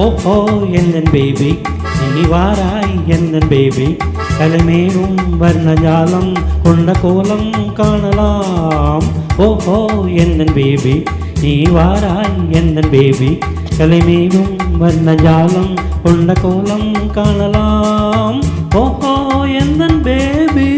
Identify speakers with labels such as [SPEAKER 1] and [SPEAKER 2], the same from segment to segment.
[SPEAKER 1] ஓஹோ எந்தன் பேபி நீ வாராய் எந்தன் பேபி கலைமேவும் வர்ணஜாலம் கொண்ட கோலம் காணலாம். ஓஹோ எந்தன் பேபி நீ வாராய் எந்தன் பேபி கலைமேவும் வர்ணஜாலம் கொண்ட கோலம் காணலாம். ஓஹோ எந்தன் பேபி.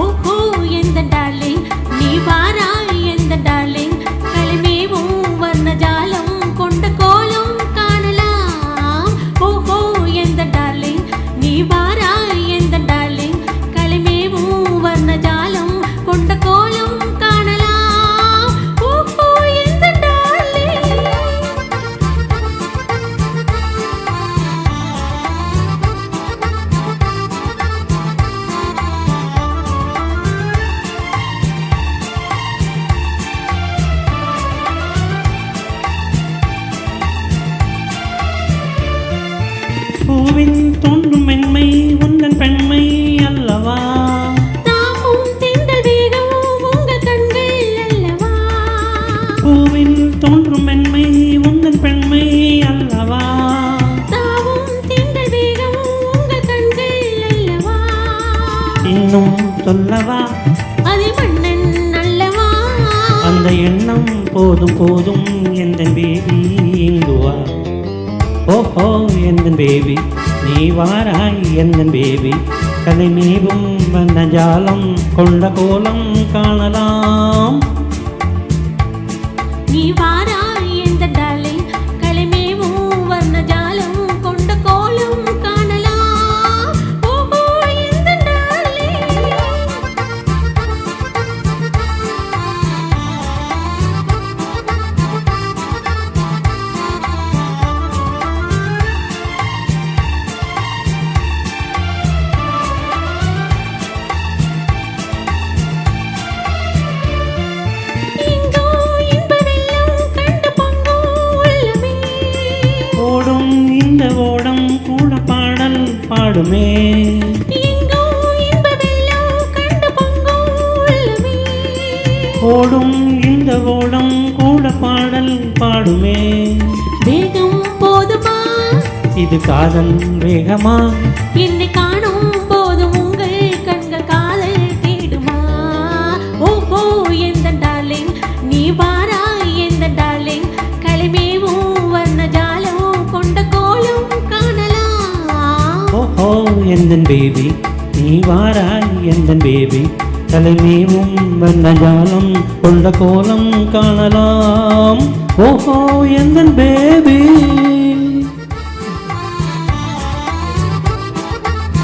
[SPEAKER 2] ஓஹோ எந்தன் டார்லிங் நீ வாராய் எந்தன் டார்லிங் கலைமேவும் வர்ணஜாலம் கொண்ட கோலம் காணலாம். ஓஹோ எந்தன் டார்லிங் நீ வாராய் எந்தன் டார்லிங் கலைமேவும் வர்ணஜாலம் கொண்ட கோலம் காணலாம். ஓஹோ எந்தன் டார்லிங்.
[SPEAKER 1] பூவின் தோன்றும் மென்மை உந்தன் பெண்மை அல்லவா.
[SPEAKER 2] தாமும் திங்கள் வேகமும் உங்கள் கண்கள் அல்லவா.
[SPEAKER 1] பூவின் தோன்றும் மென்மை உந்தன் பெண்மை அல்லவா.
[SPEAKER 2] தாமும் திங்கள் வேகமும் உங்கள் கண்கள் அல்லவா.
[SPEAKER 1] இன்னும் சொல்லவா
[SPEAKER 2] அதிமன்னன் அல்லவா.
[SPEAKER 1] அந்த எண்ணம் போதும் போதும் எந்தன் பேபி இங்குவா. ஓஹோ எந்தன் பேபி நீ வாராய் எந்தன் பேபி கலைமேவும் வண்ணஜாலம் கொண்ட கோலம் காணலாம்.
[SPEAKER 2] நீ வாராய் எந்தன் டார்லிங் கலைமேவும் வர்ணஜாலம் கொண்ட கோலம் காணலாம். ஓஹோ எந்தன் டார்லிங். எங்கோ இன்ப வெள்ளம் கண்டு பொங்கும் உள்ளமே.
[SPEAKER 1] ஓடும் இந்த ஓடம் கூட பாடல் பாடுமே.
[SPEAKER 2] எங்கோ இன்ப வெள்ளம் கண்டு பொங்கும் உள்ளமே.
[SPEAKER 1] ஓடும் இந்த ஓடம் கூட பாடல் பாடுமே.
[SPEAKER 2] வேகம் போதுமா
[SPEAKER 1] இது காதல் வேகமா.
[SPEAKER 2] என்னை காணும் போதும் உங்கள் கண்கள் காதல் தேடுமா. ஓஹோ எந்தன் டார்லிங் நீ வாராய் எந்தன் டார்லிங் கலைமேவும் வர்ணஜாலம் கொண்ட கோலம் காணலாம்.
[SPEAKER 1] ஓஹோ எந்தன் பேபி நீ வாராய் எந்தன் பேபி கலைமேவும் வண்ணஜாலம் கொண்ட கோலம் காணலாம். ஓஹோ எந்தன் பேபி.